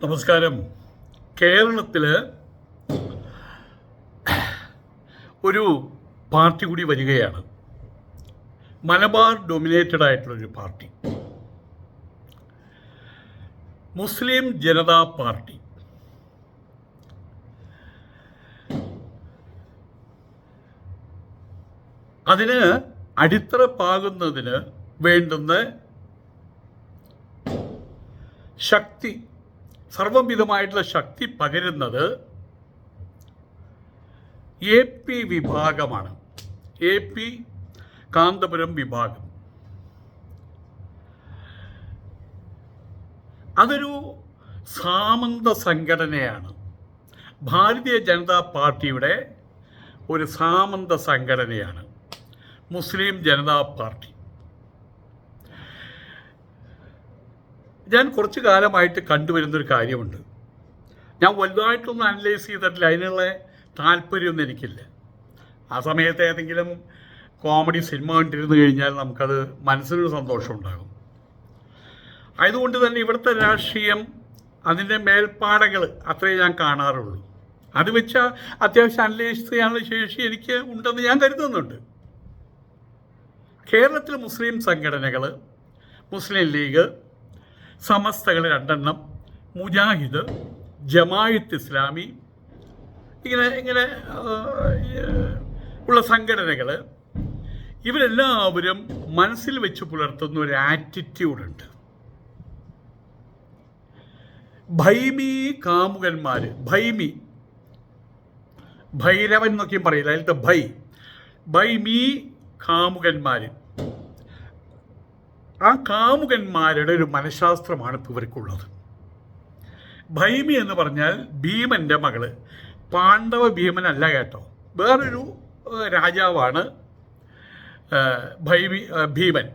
നമസ്കാരം. കേരളത്തിൽ ഒരു പാർട്ടി കൂടി വരികയാണ്. മലബാർ ഡൊമിനേറ്റഡ് ആയിട്ടുള്ളൊരു പാർട്ടി, മുസ്ലിം ജനതാ പാർട്ടി. അതിന് അടിത്തറ പാകുന്നതിന് വേണ്ടുന്ന ശക്തി, സർവവിധമായിട്ടുള്ള ശക്തി പകരുന്നത് എ പി വിഭാഗമാണ്. എ പി കാന്തപുരം വിഭാഗം. അതൊരു സാമന്ത സംഘടനയാണ്. ഭാരതീയ ജനതാ പാർട്ടിയുടെ ഒരു സാമന്ത സംഘടനയാണ് മുസ്ലിം ജനതാ പാർട്ടി. ഞാൻ കുറച്ച് കാലമായിട്ട് കണ്ടുവരുന്നൊരു കാര്യമുണ്ട്. ഞാൻ വലുതായിട്ടൊന്നും അനലൈസ് ചെയ്തിട്ടില്ല, അതിനുള്ള താല്പര്യമൊന്നും എനിക്കില്ല. ആ സമയത്ത് ഏതെങ്കിലും കോമഡി സിനിമ കണ്ടിരുന്നു കഴിഞ്ഞാൽ നമുക്കത് മനസ്സിനൊരു സന്തോഷം ഉണ്ടാകും. അതുകൊണ്ട് തന്നെ ഇവിടുത്തെ രാഷ്ട്രീയം, അതിൻ്റെ മേൽപ്പാടകൾ അത്രേ ഞാൻ കാണാറുള്ളൂ. അത് വെച്ചാൽ അത്യാവശ്യം അനലൈസ് ചെയ്യാനുള്ള ശേഷി എനിക്ക് ഉണ്ടെന്ന് ഞാൻ കരുതുന്നുണ്ട്. കേരളത്തിലെ മുസ്ലിം സംഘടനകൾ, മുസ്ലിം ലീഗ്, സമസ്തകൾ 2 മുജാഹിദ്, ജമാഅത്ത് ഇസ്ലാമി, ഇങ്ങനെ ഉള്ള സംഘടനകൾ, ഇവരെല്ലാവരും മനസ്സിൽ വെച്ച് പുലർത്തുന്ന ഒരു ആറ്റിറ്റ്യൂഡുണ്ട്. ഭൈമി കാമുകന്മാർ, ഭൈരവൻ എന്നൊക്കെയും പറയില്ല, അതിലത്തെ ഭൈമി കാമുകന്മാർ. ആ കാമുകന്മാരുടെ ഒരു മനഃശാസ്ത്രമാണ് ഇപ്പോൾ ഇവർക്കുള്ളത്. ഭൈമി എന്ന് പറഞ്ഞാൽ ഭീമൻ്റെ മകള്. പാണ്ഡവ ഭീമനല്ല കേട്ടോ, വേറൊരു രാജാവാണ് ഭീമൻ.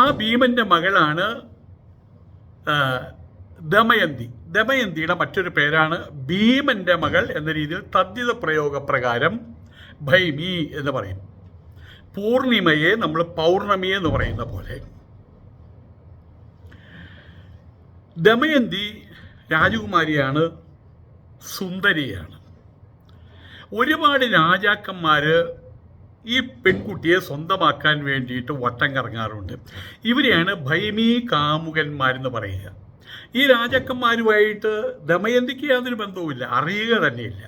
ആ ഭീമൻ്റെ മകളാണ് ദമയന്തി. ദമയന്തിയുടെ മറ്റൊരു പേരാണ് ഭീമൻ്റെ മകൾ എന്ന രീതിയിൽ തദ്ധിത പ്രയോഗപ്രകാരം ഭൈമി എന്ന് പറയും. പൂർണിമയെ നമ്മൾ പൗർണമി എന്ന് പറയുന്ന പോലെ. ദമയന്തി രാജകുമാരിയാണ്, സുന്ദരിയാണ്. ഒരുപാട് രാജാക്കന്മാർ ഈ പെൺകുട്ടിയെ സ്വന്തമാക്കാൻ വേണ്ടിയിട്ട് വട്ടം കറങ്ങാറുണ്ട്. ഇവരെയാണ് ഭൈമി കാമുകന്മാരെന്ന് പറയുക. ഈ രാജാക്കന്മാരുമായിട്ട് ദമയന്തിക്ക് യാതൊരു ബന്ധവുമില്ല, അറിയുക തന്നെയില്ല.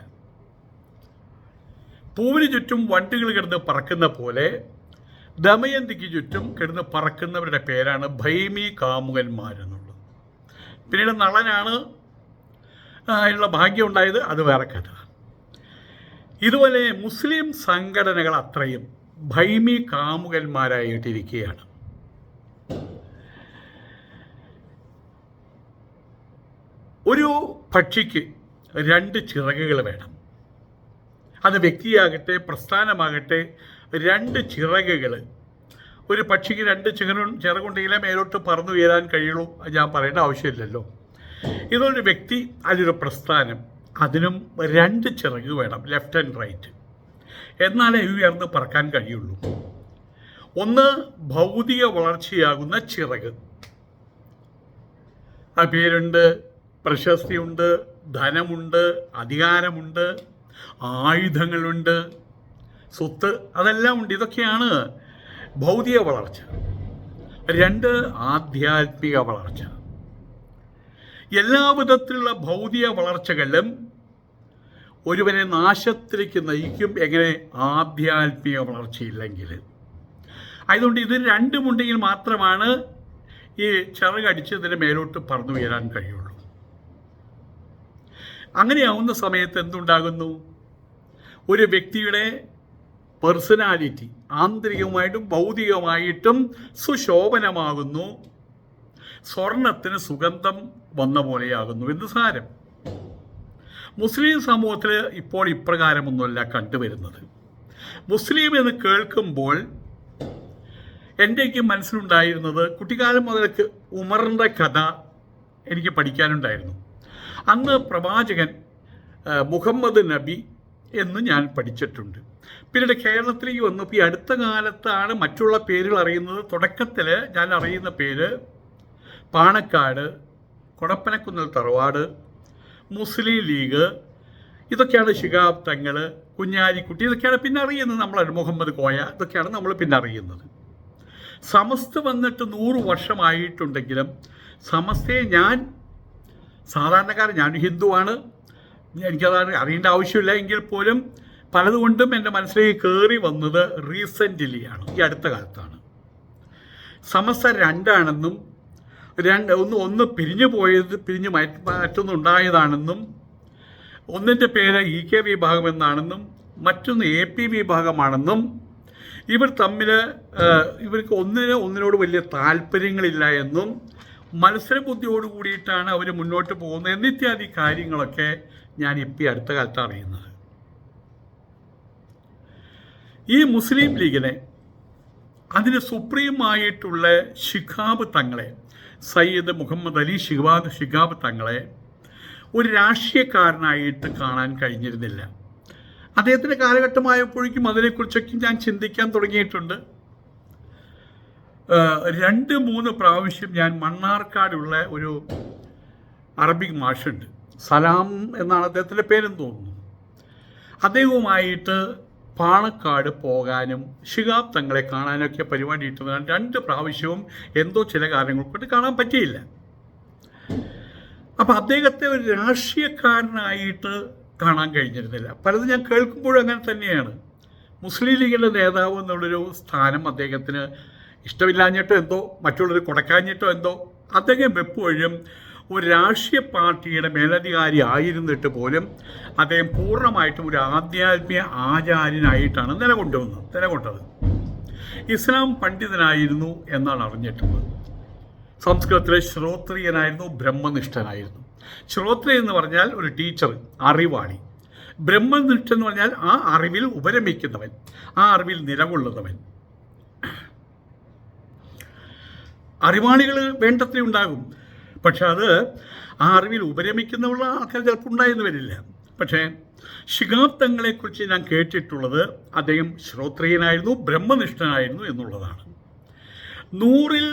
പൂവിന് ചുറ്റും വണ്ടുകൾ കിടന്ന് പറക്കുന്ന പോലെ ദമയന്തിക്ക് ചുറ്റും കിടന്ന് പറക്കുന്നവരുടെ പേരാണ് ഭൈമി കാമുകന്മാരെന്നുള്ളത്. പിന്നീട് നളനാണ് അതിനുള്ള ഭാഗ്യം ഉണ്ടായത്, അത് വേറെ കഥ. ഇതുപോലെ മുസ്ലിം സംഘടനകൾ അത്രയും ഭൈമി കാമുകന്മാരായിട്ടിരിക്കുകയാണ്. ഒരു പക്ഷിക്ക് 2 ചിറകുകൾ വേണം. അത് വ്യക്തിയാകട്ടെ പ്രസ്ഥാനമാകട്ടെ, 2 ചിറകുകൾ. ഒരു പക്ഷിക്ക് 2 ചിറകുണ്ടെങ്കിലേ മേലോട്ട് പറന്നു ഉയരാൻ കഴിയുള്ളൂ. ഞാൻ പറയേണ്ട ആവശ്യമില്ലല്ലോ. ഇതൊരു വ്യക്തി, അതൊരു പ്രസ്ഥാനം, അതിനും 2 ചിറക് വേണം, ലെഫ്റ്റ് ആൻഡ് റൈറ്റ്. എന്നാലേ ഉയർന്ന് പറക്കാൻ കഴിയുള്ളൂ. ഒന്ന് ഭൗതിക വളർച്ചയാകുന്ന ചിറക്. ആ പേരുണ്ട്, പ്രശസ്തിയുണ്ട്, ധനമുണ്ട്, അധികാരമുണ്ട്, ആയുധങ്ങളുണ്ട്, സ്വത്ത്, അതെല്ലാം ഉണ്ട്. ഇതൊക്കെയാണ് ഭൗതിക വളർച്ച. 2 ആധ്യാത്മിക വളർച്ച. എല്ലാ വിധത്തിലുള്ള ഭൗതിക വളർച്ചകളിലും ഒരുവനെ നാശത്തിലേക്ക് നയിക്കും. എങ്ങനെ? ആധ്യാത്മിക വളർച്ചയില്ലെങ്കിൽ. അതുകൊണ്ട് ഇത് 2 ഉണ്ടെങ്കിൽ മാത്രമാണ് ഈ ചിറകടിച്ച് ഇതിന് മേലോട്ട് പറന്നു ഉയരാൻ കഴിയുള്ളൂ. അങ്ങനെയാവുന്ന സമയത്ത് എന്തുണ്ടാകുന്നു? ഒരു വ്യക്തിയുടെ പേഴ്സണാലിറ്റി ആന്തരികമായിട്ടും ഭൗതികമായിട്ടും സുശോഭനമാകുന്നു. സ്വർണത്തിന് സുഗന്ധം വന്ന പോലെയാകുന്നു എന്ന് സാരം. മുസ്ലിം സമൂഹത്തിൽ ഇപ്പോൾ ഇപ്രകാരമൊന്നുമല്ല കണ്ടുവരുന്നത്. മുസ്ലിം എന്ന് കേൾക്കുമ്പോൾ എൻ്റെയൊക്കെ മനസ്സിലുണ്ടായിരുന്നത്, കുട്ടിക്കാലം മുതൽക്ക് ഉമറിൻ്റെ കഥ എനിക്ക് പഠിക്കാനുണ്ടായിരുന്നു. അന്ന് പ്രവാചകൻ മുഹമ്മദ് നബി എന്ന് ഞാൻ പഠിച്ചിട്ടുണ്ട്. പിന്നീട് കേരളത്തിലേക്ക് വന്നപ്പോൾ ഈ അടുത്ത കാലത്താണ് മറ്റുള്ള പേരുകൾ അറിയുന്നത്. തുടക്കത്തിൽ ഞാൻ അറിയുന്ന പേര് പാണക്കാട്, കൊടപ്പനക്കുന്നിൽ തറവാട്, മുസ്ലിം ലീഗ്, ഇതൊക്കെയാണ് ശിഹാബ് തങ്ങൾ, കുഞ്ഞാലിക്കുട്ടി, ഇതൊക്കെയാണ് പിന്നെ അറിയുന്നത്. നമ്മൾ മുഹമ്മദ് കോയ, ഇതൊക്കെയാണ് നമ്മൾ പിന്നെ അറിയുന്നത്. സമസ്ത വന്നിട്ട് 100 വർഷമായിട്ടുണ്ടെങ്കിലും സമസ്തയെ ഞാൻ സാധാരണക്കാരൻ, ഞാൻ ഹിന്ദുവാണ്, എനിക്കത് അറിയേണ്ട ആവശ്യമില്ല എങ്കിൽ പോലും പലതുകൊണ്ടും എൻ്റെ മനസ്സിലേക്ക് കയറി വന്നത് റീസെൻ്റ്ലിയാണ്, ഈ അടുത്ത കാലത്താണ്. സമസ്ത രണ്ടാണെന്നും ഒന്ന് പിരിഞ്ഞു മറ്റൊന്നുണ്ടായതാണെന്നും ഒന്നിൻ്റെ പേര് EK വിഭാഗം എന്നാണെന്നും മറ്റൊന്ന് AP വിഭാഗമാണെന്നും ഇവർ തമ്മിൽ ഇവർക്ക് ഒന്നിനോട് വലിയ താല്പര്യങ്ങളില്ല എന്നും മത്സരബുദ്ധിയോട് കൂടിയിട്ടാണ് അവർ മുന്നോട്ട് പോകുന്നത് എന്നിത്യാദി കാര്യങ്ങളൊക്കെ ഞാൻ ഇപ്പോൾ അടുത്ത കാലത്ത് അറിയുന്നത്. ഈ മുസ്ലിം ലീഗിനെ അതിന് സുപ്രീമായിട്ടുള്ള ശിഹാബ് തങ്ങളെ, സയ്യിദ് മുഹമ്മദ് അലി ശിഹാബ് തങ്ങളെ ഒരു രാഷ്ട്രീയക്കാരനായിട്ട് കാണാൻ കഴിഞ്ഞിരുന്നില്ല. അദ്ദേഹത്തിൻ്റെ കാലഘട്ടമായപ്പോഴേക്കും അതിനെക്കുറിച്ചൊക്കെ ഞാൻ ചിന്തിക്കാൻ തുടങ്ങിയിട്ടുണ്ട്. 2-3 പ്രാവശ്യം ഞാൻ മണ്ണാർക്കാടുള്ള ഒരു അറബിക് മാഷുണ്ട്, സലാം എന്നാണ് അദ്ദേഹത്തിൻ്റെ പേരെന്ന് തോന്നുന്നു, അദ്ദേഹവുമായിട്ട് പാണക്കാട് പോകാനും ശിഹാബ് തങ്ങളെ കാണാനൊക്കെ പരിപാടി ഇട്ടതാണ്. 2 പ്രാവശ്യവും എന്തോ ചില കാരണങ്ങൾ കൊണ്ട് കാണാൻ പറ്റിയില്ല. അപ്പം അദ്ദേഹത്തെ ഒരു രാഷ്ട്രീയക്കാരനായിട്ട് കാണാൻ കഴിഞ്ഞിരുന്നില്ല. പലതും ഞാൻ കേൾക്കുമ്പോഴും അങ്ങനെ തന്നെയാണ്. മുസ്ലിം ലീഗിൻ്റെ നേതാവ് എന്നുള്ളൊരു സ്ഥാനം അദ്ദേഹത്തിന് ഇഷ്ടമില്ലാഞ്ഞിട്ടോ എന്തോ മറ്റുള്ളവർ കൊടുക്കാഞ്ഞിട്ടോ എന്തോ അദ്ദേഹം എപ്പോഴും ഒരു രാഷ്ട്രീയ പാർട്ടിയുടെ മേലധികാരി ആയിരുന്നിട്ട് പോലും അദ്ദേഹം പൂർണ്ണമായിട്ടും ഒരു ആധ്യാത്മിക ആചാര്യനായിട്ടാണ് നിലകൊണ്ടത്. ഇസ്ലാം പണ്ഡിതനായിരുന്നു എന്നാണ് അറിഞ്ഞിട്ടുള്ളത്. സംസ്കൃതത്തിലെ ശ്രോത്രിയനായിരുന്നു, ബ്രഹ്മനിഷ്ഠനായിരുന്നു. ശ്രോത്രിയ എന്ന് പറഞ്ഞാൽ ഒരു ടീച്ചർ, അറിവാളി. ബ്രഹ്മനിഷ്ഠ എന്ന് പറഞ്ഞാൽ ആ അറിവിൽ ഉപരമിക്കുന്നവൻ, ആ അറിവിൽ നിലകൊള്ളുന്നവൻ. അറിവാളികൾ വേണ്ടത്ര ഉണ്ടാകും, പക്ഷെ അത് ആ അറിവിൽ ഉപരമിക്കുന്നവരുള്ള ആൾക്കാർ ചിലപ്പോൾ ഉണ്ടായെന്ന് വരില്ല. പക്ഷേ ശിഹാബ് തങ്ങളെക്കുറിച്ച് ഞാൻ കേട്ടിട്ടുള്ളത് അദ്ദേഹം ശ്രോത്രിയനായിരുന്നു, ബ്രഹ്മനിഷ്ഠനായിരുന്നു എന്നുള്ളതാണ്. 100-ൽ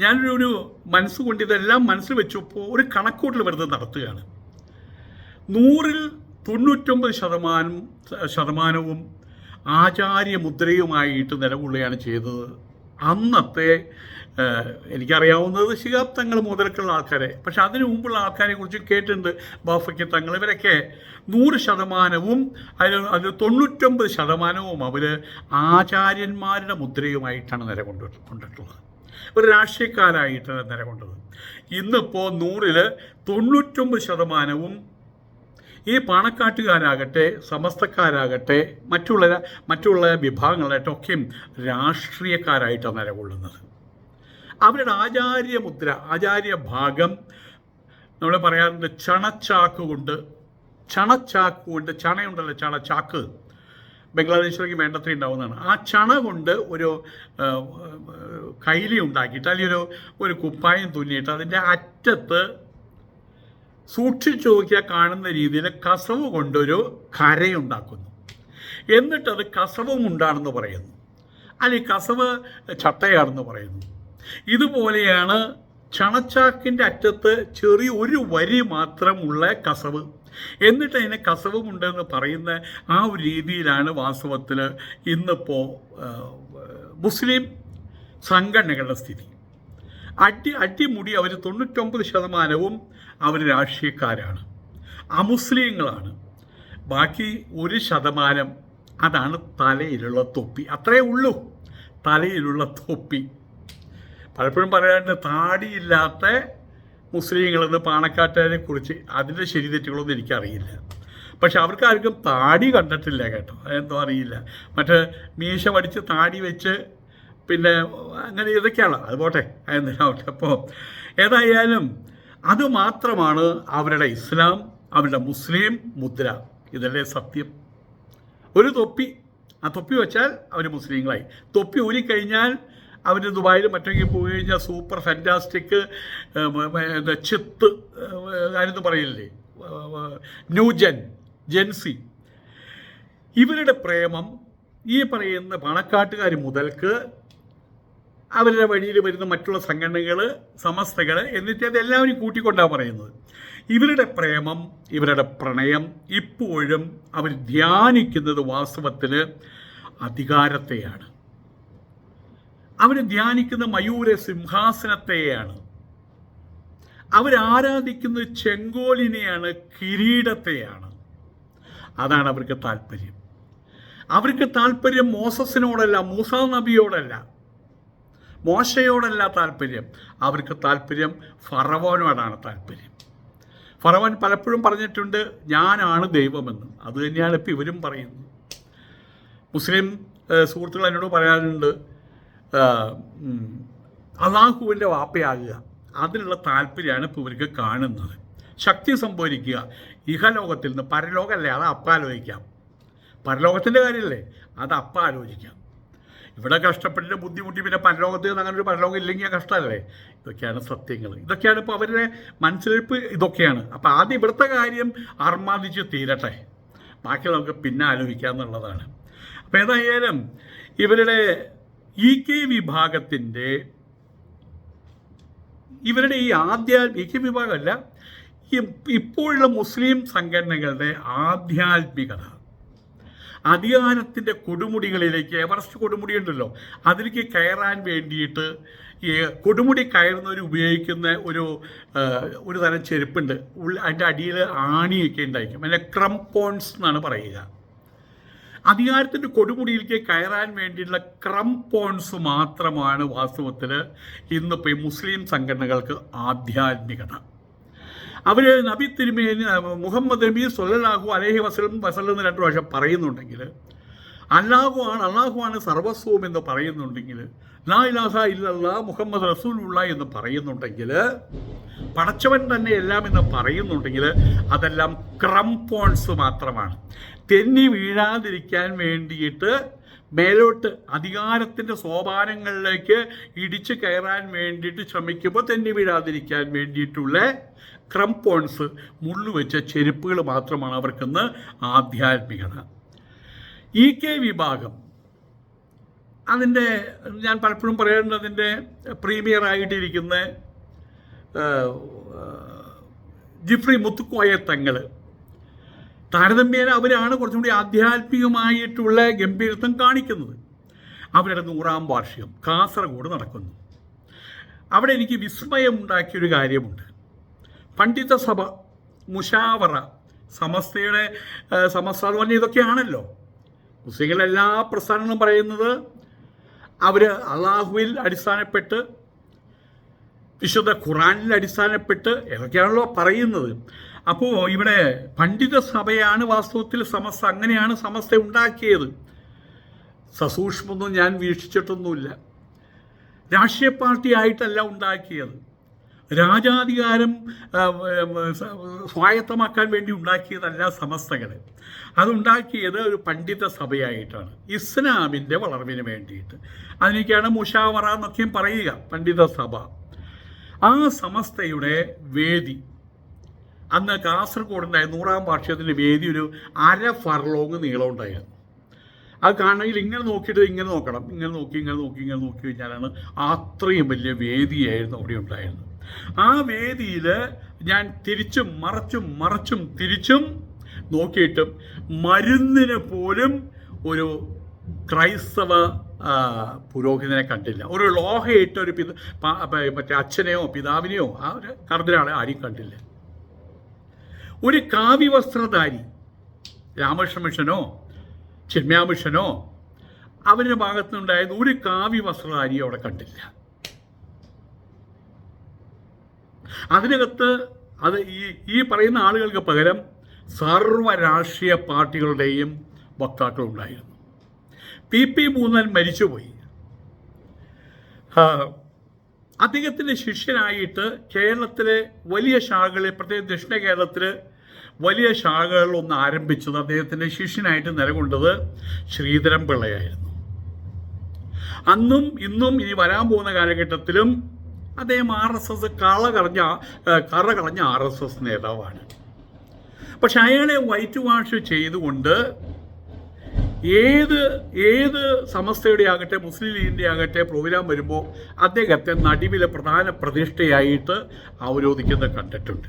ഞാനൊരു മനസ്സുകൊണ്ട് ഇതെല്ലാം മനസ്സിൽ വെച്ചപ്പോൾ ഒരു കണക്കൂട്ടൽ വെറുതെ നടത്തുകയാണ്. 100-ൽ 99% ആചാര്യമുദ്രയുമായിട്ട് നിലകൊള്ളുകയാണ് ചെയ്തത്. അന്നത്തെ എനിക്കറിയാവുന്നത് ശിഹാബ് തങ്ങൾ മുതൽക്കുള്ള ആൾക്കാരെ, പക്ഷെ അതിനു മുമ്പുള്ള ആൾക്കാരെ കുറിച്ച് കേട്ടിട്ടുണ്ട്. ബാഫയ്ക്ക് തങ്ങൾ, ഇവരൊക്കെ 100%, അതിൽ 99% അവർ ആചാര്യന്മാരുടെ മുദ്രയുമായിട്ടാണ് നിലകൊണ്ടിട്ടുള്ളത്, ഒരു രാഷ്ട്രീയക്കാരായിട്ടാണ് നിലകൊണ്ടത്. ഇന്നിപ്പോൾ 100-ൽ 99% ഈ പാണക്കാട്ടുകാരാകട്ടെ സമസ്തക്കാരാകട്ടെ മറ്റുള്ള വിഭാഗങ്ങളായിട്ടൊക്കെയും രാഷ്ട്രീയക്കാരായിട്ടാണ് നിലകൊള്ളുന്നത്. അവരുടെ ആചാര്യഭാഗം നമ്മൾ പറയാറുണ്ട്, ചണച്ചാക്ക് കൊണ്ട്, ചണയുണ്ടല്ലോ, ചാക്ക് ബംഗ്ലാദേശിലേക്ക് വേണ്ടത്ര ഉണ്ടാവുന്നതാണ്. ആ ചണ കൊണ്ട് ഒരു കൈലി ഉണ്ടാക്കിയിട്ട് അല്ലെങ്കിൽ ഒരു കുപ്പായം തുന്നിയിട്ട് അതിൻ്റെ അറ്റത്ത് സൂക്ഷിച്ചു നോക്കിയാൽ കാണുന്ന രീതിയിൽ കസവ് കൊണ്ടൊരു കരയുണ്ടാക്കുന്നു. എന്നിട്ടത് കസവ് മുണ്ടാണെന്ന് പറയുന്നു, അല്ലെങ്കിൽ കസവ് ചട്ടയാണെന്ന് പറയുന്നു. ഇതുപോലെയാണ് ചണച്ചാക്കിൻ്റെ അറ്റത്ത് ചെറിയ ഒരു വരി മാത്രമുള്ള കസവ്, എന്നിട്ട് അതിനെ കസവുമുണ്ടെന്ന് പറയുന്ന ആ ഒരു രീതിയിലാണ് വാസ്തവത്തിൽ ഇന്നിപ്പോൾ മുസ്ലിം സംഘടനകളുടെ സ്ഥിതി. അടിമുടി അവർ 99% അവർ രാഷ്ട്രീയക്കാരാണ്, അമുസ്ലിങ്ങളാണ്. ബാക്കി 1% അതാണ് തലയിലുള്ള തൊപ്പി. അത്രയേ ഉള്ളൂ, തലയിലുള്ള തൊപ്പി. പലപ്പോഴും പറയാറുണ്ട് താടിയില്ലാത്ത മുസ്ലിങ്ങളെന്ന് പാണക്കാട്ടുകാരെ കുറിച്ച്. അതിൻ്റെ ശരി തെറ്റുകളൊന്നും എനിക്കറിയില്ല, പക്ഷെ അവർക്ക് ആർക്കും താടി കണ്ടിട്ടില്ല കേട്ടോ, അതെന്തോ അറിയില്ല. മറ്റേ മീശ പഠിച്ച് താടി വെച്ച് പിന്നെ അങ്ങനെ ഇതൊക്കെയാണ്, അത് പോട്ടെ, അതെന്തിനാവട്ടെ. അപ്പോൾ ഏതായാലും അതുമാത്രമാണ് അവരുടെ ഇസ്ലാം, അവരുടെ മുസ്ലിം മുദ്ര. ഇതല്ലേ സത്യം. ഒരു തൊപ്പി, ആ തൊപ്പി വെച്ചാൽ അവർ മുസ്ലിങ്ങളായി. തൊപ്പി ഊരിക്കഴിഞ്ഞാൽ അവർ ദുബായിൽ മറ്റെങ്കിൽ പോയി കഴിഞ്ഞാൽ സൂപ്പർ ഫാൻറ്റാസ്റ്റിക് ചിത്ത് ആരെന്ന് പറയില്ലേ, ജെൻസി. ഇവരുടെ പ്രേമം ഈ പറയുന്ന പണക്കാട്ടുകാർ മുതൽക്ക് അവരുടെ വഴിയിൽ വരുന്ന മറ്റുള്ള സംഘടനകൾ, സമസ്തകൾ, എന്നിട്ട് അതെല്ലാവരും കൂട്ടിക്കൊണ്ടാണ് പറയുന്നത്. ഇവരുടെ പ്രേമം, ഇവരുടെ പ്രണയം ഇപ്പോഴും അവർ ധ്യാനിക്കുന്നത് വാസ്തവത്തിൽ അധികാരത്തെയാണ്. അവർ ധ്യാനിക്കുന്ന മയൂര സിംഹാസനത്തെയാണ്. അവരാരാധിക്കുന്നത് ചെങ്കോലിനെയാണ്, കിരീടത്തെയാണ്. അതാണ് അവർക്ക് താല്പര്യം. അവർക്ക് താല്പര്യം മോസസിനോടല്ല, മൂസാ നബിയോടല്ല, മോശയോടല്ല താല്പര്യം. അവർക്ക് താല്പര്യം ഫറവോനോടാണ് താല്പര്യം. ഫറവോൻ പലപ്പോഴും പറഞ്ഞിട്ടുണ്ട്, ഞാനാണ് ദൈവമെന്ന്. അത് തന്നെയാണ് ഇപ്പോൾ ഇവരും പറയുന്നത്. മുസ്ലിം സുഹൃത്തുക്കൾ എന്നോട് പറയാനുണ്ട്, അള്ളാഹുവിൻ്റെ വാപ്പയാകുക, അതിനുള്ള താല്പര്യമാണ് ഇപ്പോൾ ഇവർക്ക് കാണുന്നത്. ശക്തി സംഭരിക്കുക ഇഹലോകത്തിൽ നിന്ന്, പരലോകമല്ലേ, അത് അപ്പം ആലോചിക്കാം. പരലോകത്തിൻ്റെ കാര്യമല്ലേ, അത് അപ്പം ആലോചിക്കാം. ഇവിടെ കഷ്ടപ്പെട്ടിട്ട് ബുദ്ധിമുട്ടി പിന്നെ പരലോകത്തിൽ നിന്ന് അങ്ങനെ ഒരു പരലോകം ഇല്ലെങ്കിൽ കഷ്ടമല്ലേ. ഇതൊക്കെയാണ് സത്യങ്ങൾ. ഇതൊക്കെയാണ് ഇപ്പോൾ അവരുടെ മനസ്സിലിപ്പ്, ഇതൊക്കെയാണ്. അപ്പോൾ ആദ്യം ഇവിടുത്തെ കാര്യം ആർമാദിച്ച് തീരട്ടെ, ബാക്കി നമുക്ക് പിന്നെ ആലോചിക്കാമെന്നുള്ളതാണ്. അപ്പോൾ ഏതായാലും ഇവരുടെ EK വിഭാഗത്തിൻ്റെ, ഇവരുടെ ഈ EK വിഭാഗമല്ല, ഇപ്പോഴുള്ള മുസ്ലിം സംഘടനകളുടെ ആധ്യാത്മികത അധികാരത്തിൻ്റെ കൊടുമുടികളിലേക്ക്, എവറസ്റ്റ് കൊടുമുടി ഉണ്ടല്ലോ, അതിലേക്ക് കയറാൻ വേണ്ടിയിട്ട് ഈ കൊടുമുടി കയറുന്നവർ ഉപയോഗിക്കുന്ന ഒരു തരം ചെരുപ്പുണ്ട്. അതിൻ്റെ അടിയിൽ ആണിയൊക്കെ ഉണ്ടായിരിക്കും. അതിൻ്റെ ക്രംപോൺസ് എന്നാണ് പറയുക. അധികാരത്തിൻ്റെ കൊടുമുടിയിലേക്ക് കയറാൻ വേണ്ടിയിട്ടുള്ള ക്രംപോൺസ് മാത്രമാണ് വാസ്തവത്തിൽ ഇന്നിപ്പോൾ ഈ മുസ്ലിം സംഘടനകൾക്ക് ആധ്യാത്മികത. അവർ നബി തിരുമേനി മുഹമ്മദ് നബി സ്വല്ലല്ലാഹു അലൈഹി വസല്ലം എന്ന് 2 പ്രാവശ്യം പറയുന്നുണ്ടെങ്കിൽ, അള്ളാഹുവാണ് സർവസ്വം എന്ന് പറയുന്നുണ്ടെങ്കിൽ, ലാ ഇലാഹ ഇല്ലല്ലാഹ് മുഹമ്മദ് റസൂലുള്ളാഹി എന്ന് പറയുന്നുണ്ടെങ്കിൽ, പടച്ചവൻ തന്നെ എല്ലാം എന്ന് പറയുന്നുണ്ടെങ്കിൽ, അതെല്ലാം ക്രംപോൺസ് മാത്രമാണ്. തെന്നി വീഴാതിരിക്കാൻ വേണ്ടിയിട്ട് മേലോട്ട് അധികാരത്തിൻ്റെ സോപാനങ്ങളിലേക്ക് ഇടിച്ചു കയറാൻ വേണ്ടിയിട്ട് ശ്രമിക്കുമ്പോൾ തെന്നി വീഴാതിരിക്കാൻ വേണ്ടിയിട്ടുള്ള ക്രംപോൺസ്, മുള്ളുവെച്ച ചെരുപ്പുകൾ മാത്രമാണ് അവർക്കിന്ന് ആധ്യാത്മികത. EK വിഭാഗം, അതിൻ്റെ ഞാൻ പലപ്പോഴും പറയാറുണ്ട്, അതിൻ്റെ പ്രീമിയറായിട്ടിരിക്കുന്ന ജിഫ്രി മുത്തുക്കോയ തങ്ങൾ, താരതമ്യേന അവരാണ് കുറച്ചും കൂടി ആധ്യാത്മികമായിട്ടുള്ള ഗംഭീരത്വം കാണിക്കുന്നത്. അവരുടെ 100ാം വാർഷികം കാസർഗോഡ് നടക്കുന്നു. അവിടെ എനിക്ക് വിസ്മയമുണ്ടാക്കിയൊരു കാര്യമുണ്ട്. പണ്ഡിത സഭ, മുഷാവറ, സമസ്തയുടെ സമസ്ത എന്ന് പറഞ്ഞാൽ ഇതൊക്കെയാണല്ലോ. മുസ്ലിങ്ങളുടെ എല്ലാ പ്രസ്ഥാനങ്ങളും പറയുന്നത് അവർ അള്ളാഹുവിൽ അടിസ്ഥാനപ്പെട്ട്, വിശുദ്ധ ഖുറാനിൽ അടിസ്ഥാനപ്പെട്ട് ഇതൊക്കെയാണല്ലോ പറയുന്നത്. അപ്പോൾ ഇവിടെ പണ്ഡിത സഭയാണ് വാസ്തവത്തിൽ സമസ്ത. അങ്ങനെയാണ് സമസ്ത ഉണ്ടാക്കിയത്. സസൂക്ഷ്മൊന്നും ഞാൻ വീക്ഷിച്ചിട്ടൊന്നുമില്ല. രാഷ്ട്രീയ പാർട്ടി ആയിട്ടല്ല ഉണ്ടാക്കിയത്. രാജാധികാരം സ്വായത്തമാക്കാൻ വേണ്ടി ഉണ്ടാക്കിയതല്ല സമസ്തകൾ. അതുണ്ടാക്കിയത് ഒരു പണ്ഡിത സഭയായിട്ടാണ്, ഇസ്ലാമിൻ്റെ വളർവിന് വേണ്ടിയിട്ട്. അതിനൊക്കെയാണ് മുഷാവറ എന്നൊക്കെയും പറയുക, പണ്ഡിത സഭ. ആ സമസ്തയുടെ വേദി അന്ന് കാസർഗോഡുണ്ടായ 100ാം വാർഷികത്തിൻ്റെ വേദി ഒരു 1/2 ഫർലോങ് നീളം ഉണ്ടായിരുന്നു. അത് കാണണമെങ്കിൽ ഇങ്ങനെ നോക്കിയിട്ട് ഇങ്ങനെ നോക്കണം, ഇങ്ങനെ നോക്കി കഴിഞ്ഞാലാണ് അത്രയും വലിയ വേദിയായിരുന്നു അവിടെ ഉണ്ടായിരുന്നത്. ആ വേദിയിൽ ഞാൻ തിരിച്ചും മറച്ചും നോക്കിയിട്ടും മരുന്നിന് പോലും ഒരു ക്രൈസ്തവ പുരോഹിതനെ കണ്ടില്ല. ഒരു ലോഹയിട്ട ഒരു മറ്റേ അച്ഛനെയോ പിതാവിനെയോ ആ ഒരു കർദ്ദനാളെ ആരും കണ്ടില്ല. ഒരു കാവ്യവസ്ത്രധാരി, രാമകൃഷ്ണ മിഷനോ ചിന്മയ മിഷനോ അവരുടെ ഭാഗത്തുനിന്നുണ്ടായത് ഒരു കാവ്യവസ്ത്രധാരിയോ അവിടെ കണ്ടില്ല. അതിനകത്ത് അത് ഈ പറയുന്ന ആളുകൾക്ക് പകരം സർവ്വ രാഷ്ട്രീയ പാർട്ടികളുടെയും വക്താക്കളുണ്ടായിരുന്നു. PP മൂന്നൻ മരിച്ചുപോയി. അദ്ദേഹത്തിൻ്റെ ശിഷ്യനായിട്ട് കേരളത്തിലെ വലിയ ശാഖകളിൽ, പ്രത്യേകിച്ച് ദക്ഷിണ കേരളത്തിൽ വലിയ ശാഖകളിലൊന്ന് ആരംഭിച്ചത്, അദ്ദേഹത്തിൻ്റെ ശിഷ്യനായിട്ട് നിലകൊണ്ടത് ശ്രീധരൻ പിള്ളയായിരുന്നു. അന്നും ഇന്നും ഇനി വരാൻ പോകുന്ന കാലഘട്ടത്തിലും അദ്ദേഹം RSS കറകളഞ്ഞ RSS നേതാവാണ്. പക്ഷെ അയാളെ വൈറ്റ് വാഷ് ചെയ്തുകൊണ്ട് ഏത് സമസ്തയുടെ ആകട്ടെ മുസ്ലിം ലീഗിൻ്റെ ആകട്ടെ പ്രോഗ്രാം വരുമ്പോൾ അദ്ദേഹത്തെ നടുവിലെ പ്രധാന പ്രതിഷ്ഠയായിട്ട് അവരോധിക്കുന്നത് കണ്ടിട്ടുണ്ട്.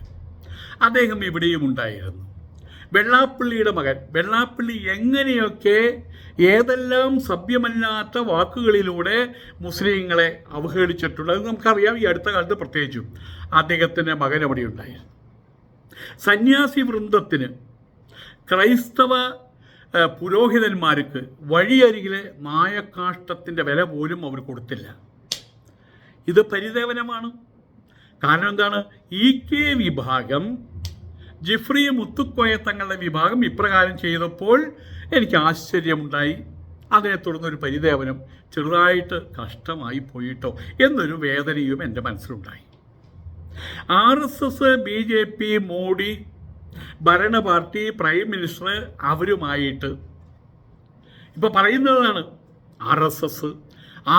അദ്ദേഹം ഇവിടെയും ഉണ്ടായിരുന്നു. വെള്ളാപ്പള്ളിയുടെ മകൻ വെള്ളാപ്പള്ളി എങ്ങനെയൊക്കെ ഏതെല്ലാം സഭ്യമല്ലാത്ത വാക്കുകളിലൂടെ മുസ്ലിങ്ങളെ അവഹേളിച്ചിട്ടുള്ളത് നമുക്കറിയാം. ഈ അടുത്ത കാലത്ത് പ്രത്യേകിച്ചും അദ്ദേഹത്തിൻ്റെ മകൻ അവിടെ ഉണ്ടായിരുന്നു. സന്യാസി വൃന്ദത്തിന്, ക്രൈസ്തവ പുരോഹിതന്മാർക്ക് വഴിയരികിലെ നായക്കാഷ്ടത്തിൻ്റെ വില പോലും അവർ കൊടുത്തില്ല. ഇത് പരിദേവനമാണ്. കാരണം എന്താണ്? EK വിഭാഗം, ജിഫ്രി മുത്തുക്കോയ തങ്ങളുടെ വിഭാഗം ഇപ്രകാരം ചെയ്തപ്പോൾ എനിക്ക് ആശ്ചര്യമുണ്ടായി. അതിനെ തുടർന്നൊരു പരിദേവനം, ചെറുതായിട്ട് കഷ്ടമായി പോയിട്ടോ എന്നൊരു വേദനയും എൻ്റെ മനസ്സിലുണ്ടായി. RSS, BJP, മോഡി, ഭരണ പാർട്ടി, പ്രൈം മിനിസ്റ്റർ അവരുമായിട്ട് ഇപ്പോൾ പറയുന്നതാണ്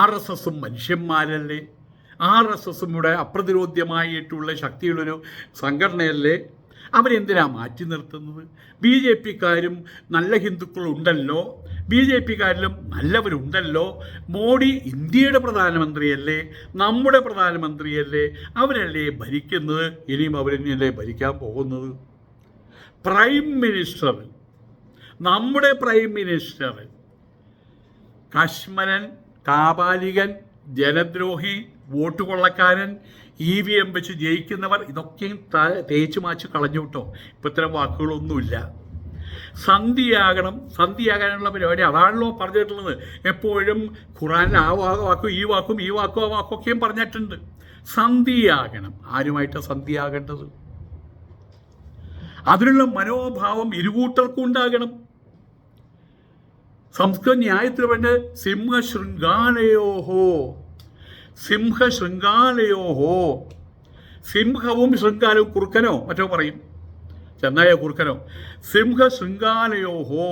RSSും മനുഷ്യന്മാരല്ലേ, RSSും ഇവിടെ അപ്രതിരോധ്യമായിട്ടുള്ള ശക്തിയുള്ളൊരു സംഘടനയല്ലേ, അവരെന്തിനാ മാറ്റി നിർത്തുന്നത്? BJPക്കാരും നല്ല ഹിന്ദുക്കളുണ്ടല്ലോ, BJPക്കാരിലും നല്ലവരുണ്ടല്ലോ, മോഡി ഇന്ത്യയുടെ പ്രധാനമന്ത്രിയല്ലേ, നമ്മുടെ പ്രധാനമന്ത്രിയല്ലേ, അവരല്ലേ ഭരിക്കുന്നത്, ഇനിയും അവരെന്നല്ലേ ഭരിക്കാൻ പോകുന്നത്? പ്രൈം മിനിസ്റ്റർ, നമ്മുടെ പ്രൈം മിനിസ്റ്റർ കശ്മലൻ, കാപാലികൻ, ജനദ്രോഹി, വോട്ട് കൊള്ളക്കാരൻ, EVM വെച്ച് ജയിക്കുന്നവർ, ഇതൊക്കെയും തേച്ച് മാച്ച് കളഞ്ഞു കേട്ടോ. ഇപ്പം ഇത്തരം വാക്കുകളൊന്നുമില്ല. സന്ധിയാകാനുള്ള പരിപാടി അതാണല്ലോ പറഞ്ഞിട്ടുള്ളത്. എപ്പോഴും ഖുറാനിൽ ആ വാക്കും ഈ വാക്കും ആ വാക്കൊക്കെയും പറഞ്ഞിട്ടുണ്ട്. സന്ധിയാകണം. ആരുമായിട്ടാണ് സന്ധിയാകേണ്ടത്? അതിനുള്ള മനോഭാവം ഇരുകൂട്ടർക്കും ഉണ്ടാകണം. സംസ്കൃത ന്യായത്തിൽ വേണ്ട സിംഹശൃംഖാലയോഹോ, സിംഹവും ശൃംഖാലവും കുറുക്കനോ മറ്റോ പറയും, ചെന്നായ കുറുക്കനോ. സിംഹശൃംഖാലയോഹോ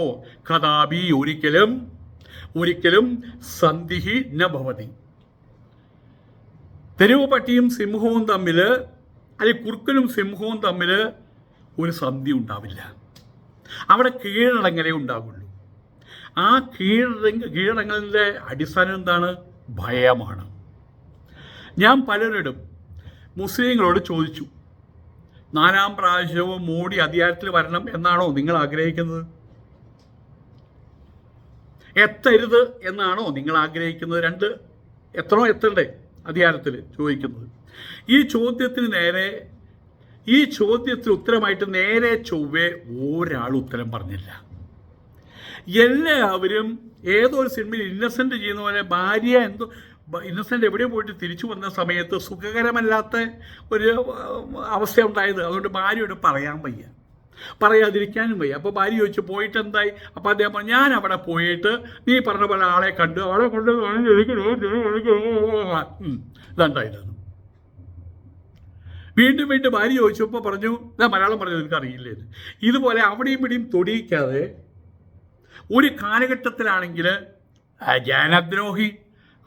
കഥാപി ഒരിക്കലും സന്ധിഹി ന ഭവതി. തെരുവ് പട്ടിയും സിംഹവും തമ്മിൽ, അല്ലെങ്കിൽ കുറുക്കനും സിംഹവും തമ്മിൽ ഒരു സന്ധി ഉണ്ടാവില്ല. അവിടെ കീഴടങ്ങലേ ഉണ്ടാകുള്ളൂ. ആ കീഴടങ്ങലിൻ്റെ അടിസ്ഥാനം എന്താണ്? ഭയമാണ്. ഞാൻ പലരോടും മുസ്ലിങ്ങളോട് ചോദിച്ചു, 4ാം പ്രാവശ്യവും മോഡി അധികാരത്തിൽ വരണം എന്നാണോ നിങ്ങൾ ആഗ്രഹിക്കുന്നത്? എത്തരുത് എന്നാണോ നിങ്ങൾ ആഗ്രഹിക്കുന്നത്? എത്തണ്ടേ അധികാരത്തിൽ ചോദിക്കുന്നത്? ഈ ചോദ്യത്തിന് ഉത്തരമായിട്ട് നേരെ ചൊവ്വേ ഒരാൾ ഉത്തരം പറഞ്ഞില്ല. എല്ലാവരും ഏതോ ഒരു സിനിമയിൽ ഇന്നസെൻ്റ് ചെയ്യുന്ന പോലെ ഭാര്യ ഇന്നസെൻ്റ് എവിടെയോ പോയിട്ട് തിരിച്ചു വന്ന സമയത്ത് സുഖകരമല്ലാത്ത ഒരു അവസ്ഥ ഉണ്ടായത്. അതുകൊണ്ട് ഭാര്യയോട് പറയാതിരിക്കാനും വയ്യ. അപ്പോൾ ഭാര്യ ചോദിച്ചു പോയിട്ട് എന്തായി? അപ്പോൾ അദ്ദേഹം പറഞ്ഞു, ഞാൻ അവിടെ പോയിട്ട് നീ പറഞ്ഞ പോലെ ആളെ കണ്ടു, അവളെ കൊണ്ട് ഇതുണ്ടായിരുന്നു. വീണ്ടും ഭാര്യ ചോദിച്ചപ്പോൾ പറഞ്ഞു, ഞാൻ മലയാളം പറഞ്ഞത് എനിക്കറിയില്ലേ. ഇതുപോലെ അവിടെയും ഇവിടെയും തൊടിയിക്കാതെ ഒരു കാലഘട്ടത്തിലാണെങ്കിൽ ജനദ്രോഹി,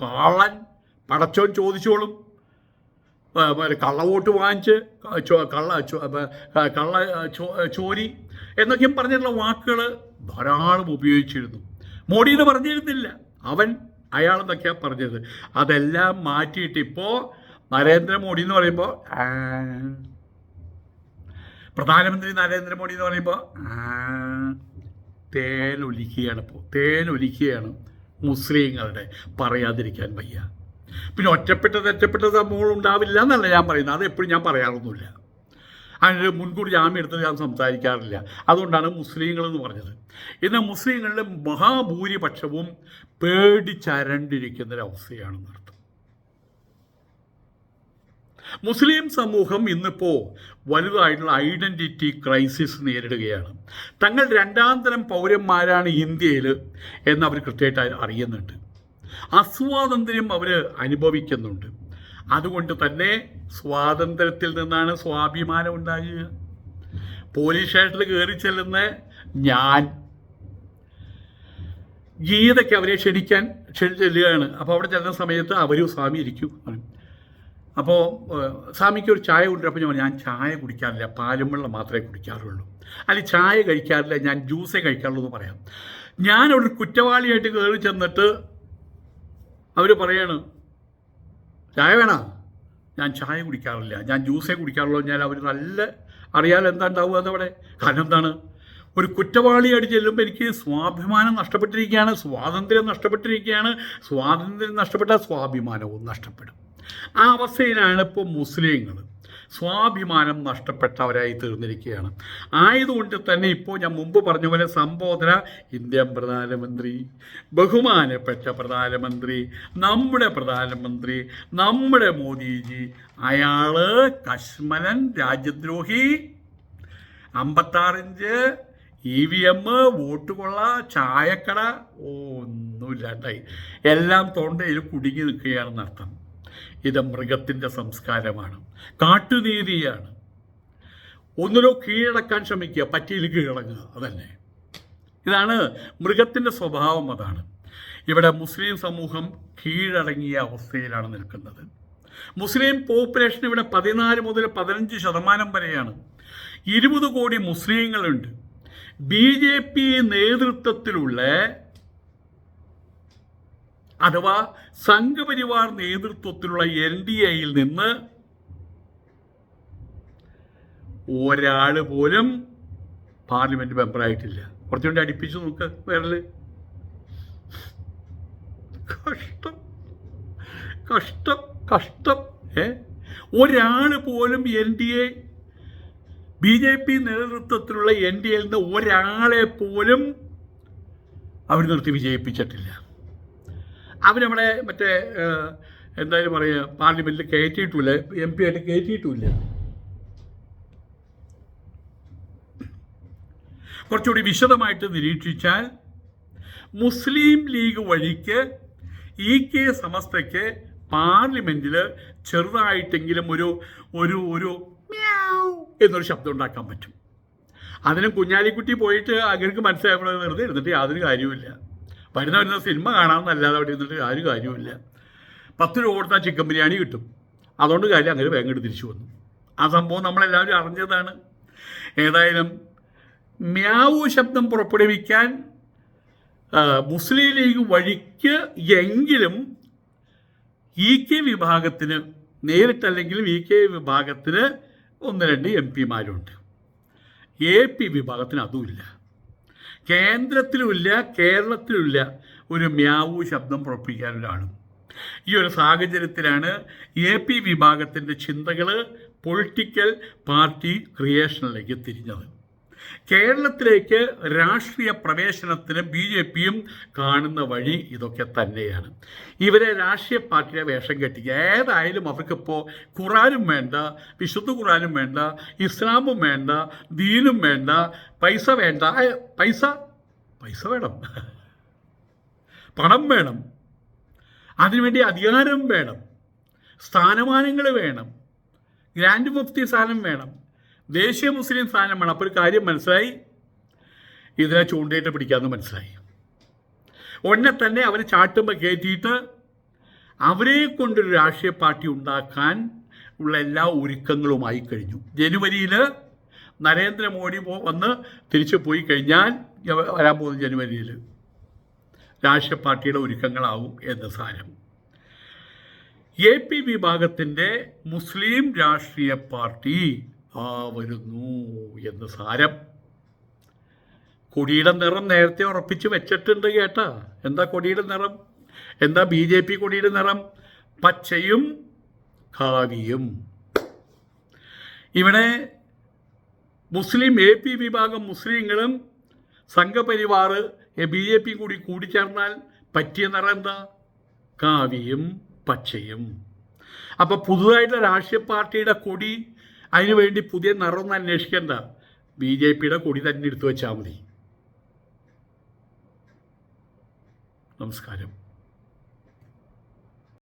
കള്ളൻ, പടച്ചോൻ ചോദിച്ചോളും, കള്ളവോട്ട് വാങ്ങിച്ച് ചോരി എന്നൊക്കെയും പറഞ്ഞിട്ടുള്ള വാക്കുകൾ ധാരാളം ഉപയോഗിച്ചിരുന്നു. മോഡി എന്ന് പറഞ്ഞിരുന്നില്ല, അയാളെന്നൊക്കെയാണ് പറഞ്ഞത്. അതെല്ലാം മാറ്റിയിട്ട് ഇപ്പോൾ നരേന്ദ്രമോദി എന്ന് പറയുമ്പോൾ, പ്രധാനമന്ത്രി നരേന്ദ്രമോദി എന്ന് പറയുമ്പോൾ തേനൊലിക്കുകയാണ് മുസ്ലിങ്ങളുടെ. പറയാതിരിക്കാൻ വയ്യ. പിന്നെ തെറ്റപ്പെട്ട സംഭവങ്ങൾ ഉണ്ടാവില്ല എന്നല്ല ഞാൻ പറയുന്നത്, അത് എപ്പോഴും ഞാൻ പറയാറൊന്നുമില്ല. അതിന് മുൻകൂർ ജാമ്യം എടുത്ത് ഞാൻ സംസാരിക്കാറില്ല. അതുകൊണ്ടാണ് മുസ്ലിങ്ങളെന്ന് പറഞ്ഞത്. ഇന്ന് മുസ്ലിങ്ങളുടെ മഹാഭൂരിപക്ഷവും പേടിച്ചരണ്ടിരിക്കുന്നൊരവസ്ഥയാണെന്നർത്ഥം. മുസ്ലിം സമൂഹം ഇന്നിപ്പോൾ വലുതായിട്ടുള്ള ഐഡൻറ്റിറ്റി ക്രൈസിസ് നേരിടുകയാണ്. തങ്ങൾ 2ാം തരം പൗരന്മാരാണ് ഇന്ത്യയിൽ എന്നവർ കൃത്യമായിട്ട് അറിയുന്നുണ്ട്. അസ്വാതന്ത്ര്യം അവർ അനുഭവിക്കുന്നുണ്ട്. അതുകൊണ്ട് തന്നെ സ്വാതന്ത്ര്യത്തിൽ നിന്നാണ് സ്വാഭിമാനം ഉണ്ടാകുക. പോലീസ് സ്റ്റേഷനിൽ കയറി ചെല്ലുന്ന ഞാൻ ഗീതയ്ക്ക് അവരെ ചെല്ലുകയാണ്. അപ്പോൾ അവിടെ ചെല്ലുന്ന സമയത്ത് അവരും സ്വാമി ഇരിക്കും. അപ്പോൾ സ്വാമിക്ക് ഒരു ചായ കൊണ്ടുവരപ്പോൾ ഞാൻ ചായ കുടിക്കാറില്ല, പാലും വെള്ളം മാത്രമേ കുടിക്കാറുള്ളൂ, അല്ലെങ്കിൽ ചായ കഴിക്കാറില്ല, ഞാൻ ജ്യൂസേ കഴിക്കാറുള്ളൂ എന്ന് പറയാം. ഞാനൊരു കുറ്റവാളിയായിട്ട് കയറി ചെന്നിട്ട് അവർ പറയാണ് ചായ വേണോ? ഞാൻ ചായ കുടിക്കാറില്ല, ഞാൻ ജ്യൂസേ കുടിക്കാറുള്ളൂ. ഞാൻ അവർ നല്ല അറിയാലോ എന്താ ഉണ്ടാവുക എന്നവിടെ. കാരണം എന്താണ്, ഒരു കുറ്റവാളിയായിട്ട് ചെല്ലുമ്പോൾ എനിക്ക് സ്വാഭിമാനം നഷ്ടപ്പെട്ടിരിക്കുകയാണ്, സ്വാതന്ത്ര്യം നഷ്ടപ്പെട്ടിരിക്കുകയാണ്. സ്വാതന്ത്ര്യം നഷ്ടപ്പെട്ടാൽ സ്വാഭിമാനവും നഷ്ടപ്പെടും. ആ അവസ്ഥയിലാണ് ഇപ്പോൾ മുസ്ലിങ്ങൾ. സ്വാഭിമാനം നഷ്ടപ്പെട്ടവരായി തീർന്നിരിക്കുകയാണ്. ആയതുകൊണ്ട് തന്നെ ഇപ്പോൾ ഞാൻ മുമ്പ് പറഞ്ഞ പോലെ സംബോധന ഇന്ത്യൻ പ്രധാനമന്ത്രി, ബഹുമാനപ്പെട്ട പ്രധാനമന്ത്രി, നമ്മുടെ പ്രധാനമന്ത്രി, നമ്മുടെ മോദിജി, അയാൾ കശ്മലൻ രാജ്യദ്രോഹി, 56 ഇഞ്ച് EVM, വോട്ട് കൊള്ള, ചായക്കട, ഒന്നുമില്ലാണ്ടായി. എല്ലാം തൊണ്ടയിൽ കുടുങ്ങി നിൽക്കുകയാണെന്നർത്ഥം. ഇത് മൃഗത്തിൻ്റെ സംസ്കാരമാണ്, കാട്ടുനീതിയാണ്. ഒന്നിലോ കീഴടക്കാൻ ശ്രമിക്കുക, പറ്റിയിൽ കീഴടങ്ങുക, അതന്നെ. ഇതാണ് മൃഗത്തിൻ്റെ സ്വഭാവം. അതാണ് ഇവിടെ മുസ്ലിം സമൂഹം കീഴടങ്ങിയ അവസ്ഥയിലാണ് നിൽക്കുന്നത്. മുസ്ലിം പോപ്പുലേഷൻ ഇവിടെ 14 മുതൽ 15% വരെയാണ്. 20 കോടി മുസ്ലിങ്ങളുണ്ട്. BJP നേതൃത്വത്തിലുള്ള അഥവാ സംഘപരിവാർ നേതൃത്വത്തിലുള്ള NDAയിൽ നിന്ന് ഒരാൾ പോലും പാർലമെന്റ് മെമ്പറായിട്ടില്ല. കുറച്ചുകൊണ്ട് അടുപ്പിച്ചു നോക്ക് വേറെ. കഷ്ടം കഷ്ടം കഷ്ടം. ഒരാൾ പോലും BJP നേതൃത്വത്തിലുള്ള NDAയിൽ നിന്ന് ഒരാളെ പോലും അവർ നിർത്തി വിജയിപ്പിച്ചിട്ടില്ല. അവരവിടെ മറ്റേ എന്തായാലും പറയുക, പാർലമെൻറ്റിൽ കയറ്റിയിട്ടില്ല, MP ആയിട്ട് കയറ്റിയിട്ടുമില്ല. കുറച്ചുകൂടി വിശദമായിട്ട് നിരീക്ഷിച്ചാൽ മുസ്ലിം ലീഗ് വഴിക്ക് EK സമസ്തയ്ക്ക് പാർലമെൻറ്റിൽ ചെറുതായിട്ടെങ്കിലും ഒരു ഒരു ഒരു എന്നൊരു ശബ്ദം ഉണ്ടാക്കാൻ പറ്റും. അതിനും കുഞ്ഞാലിക്കുട്ടി പോയിട്ട് അങ്ങനെയൊക്കെ മനസ്സിലായപ്പോൾ വെറുതെ ഇരുന്നിട്ട് യാതൊരു കാര്യവുമില്ല. വരുന്ന സിനിമ കാണാമെന്നല്ലാതെ അവിടെ ഇരുന്നിട്ട് യാതൊരു കാര്യവുമില്ല. 10 രൂപ കൊടുത്താൽ ചിക്കൻ ബിരിയാണി കിട്ടും. അതുകൊണ്ട് കാര്യം അങ്ങനെ വേഗം തിരിച്ചു വന്നു. ആ സംഭവം നമ്മളെല്ലാവരും അറിഞ്ഞതാണ്. ഏതായാലും മ്യാവു ശബ്ദം പുറപ്പെടുവിക്കാൻ മുസ്ലിം ലീഗ് വഴിക്ക് എങ്കിലും EK വിഭാഗത്തിന് നേരിട്ടല്ലെങ്കിലും EK വിഭാഗത്തിന് 1-2 MP മാരുണ്ട്. AP വിഭാഗത്തിന് അതുമില്ല. കേന്ദ്രത്തിലുമില്ല, കേരളത്തിലുമില്ല ഒരു മ്യാവു ശബ്ദം പുറപ്പെടുവിക്കാൻ ഒരാളും. ഈ ഒരു സാഹചര്യത്തിലാണ് AP വിഭാഗത്തിൻ്റെ ചിന്തകൾ പൊളിറ്റിക്കൽ പാർട്ടി ക്രിയേഷനിലേക്ക് തിരിഞ്ഞത്. കേരളത്തിലേക്ക് രാഷ്ട്രീയ പ്രവേശനത്തിന് BJPയും കാണുന്ന വഴി ഇതൊക്കെ തന്നെയാണ്. ഇവരെ രാഷ്ട്രീയ പാർട്ടിയെ വേഷം കെട്ടിക്കുക. ഏതായാലും അവർക്കിപ്പോൾ ഖുറാനും വേണ്ട, വിശുദ്ധ ഖുറാനും വേണ്ട, ഇസ്ലാമും വേണ്ട, ദീനും വേണ്ട, പൈസ വേണ്ട. പൈസ വേണം, പണം വേണം, അതിനുവേണ്ടി അധികാരം വേണം, സ്ഥാനമാനങ്ങൾ വേണം, ഗ്രാൻഡ് മുഫ്തി സ്ഥാനം വേണം, ദേശീയ മുസ്ലിം സ്ഥാനം വേണം. അപ്പോൾ ഒരു കാര്യം മനസ്സിലായി, ഇതിനെ ചൂണ്ടയിട്ട് പിടിക്കാമെന്ന് മനസ്സിലായി. ഉടനെ തന്നെ അവർ ചാട്ടുമ്പോൾ കയറ്റിയിട്ട് അവരെ കൊണ്ടൊരു രാഷ്ട്രീയ പാർട്ടി ഉണ്ടാക്കാൻ ഉള്ള എല്ലാ ഒരുക്കങ്ങളുമായി കഴിഞ്ഞു. ജനുവരിയിൽ നരേന്ദ്രമോദി വന്ന് തിരിച്ചു പോയി കഴിഞ്ഞാൽ വരാൻ പോകുന്ന ജനുവരിയിൽ രാഷ്ട്രീയ പാർട്ടിയുടെ ഒരുക്കങ്ങളാവും എന്ന് സാരം. AP വിഭാഗത്തിൻ്റെ മുസ്ലിം രാഷ്ട്രീയ പാർട്ടി വരുന്നു എന്ന് സാരം. കൊടിയുടെ നിറം നേരത്തെ ഉറപ്പിച്ച് വെച്ചിട്ടുണ്ട് കേട്ടാ. എന്താ കൊടിയുടെ നിറം? എന്താ BJP കൊടിയുടെ നിറം? പച്ചയും കാവിയും. ഇവിടെ മുസ്ലിം AP വിഭാഗം മുസ്ലിങ്ങളും സംഘപരിവാർ BJP കൂടിച്ചേർന്നാൽ പറ്റിയ നിറം എന്താ? കാവിയും പച്ചയും. അപ്പോൾ പുതുതായിട്ടുള്ള രാഷ്ട്രീയ പാർട്ടിയുടെ കൊടി, അതിനുവേണ്ടി പുതിയ നിറമൊന്നും അന്വേഷിക്കേണ്ട, BJPയുടെ കൊടി തന്നെ എടുത്തു വെച്ചാൽ മതി. നമസ്കാരം.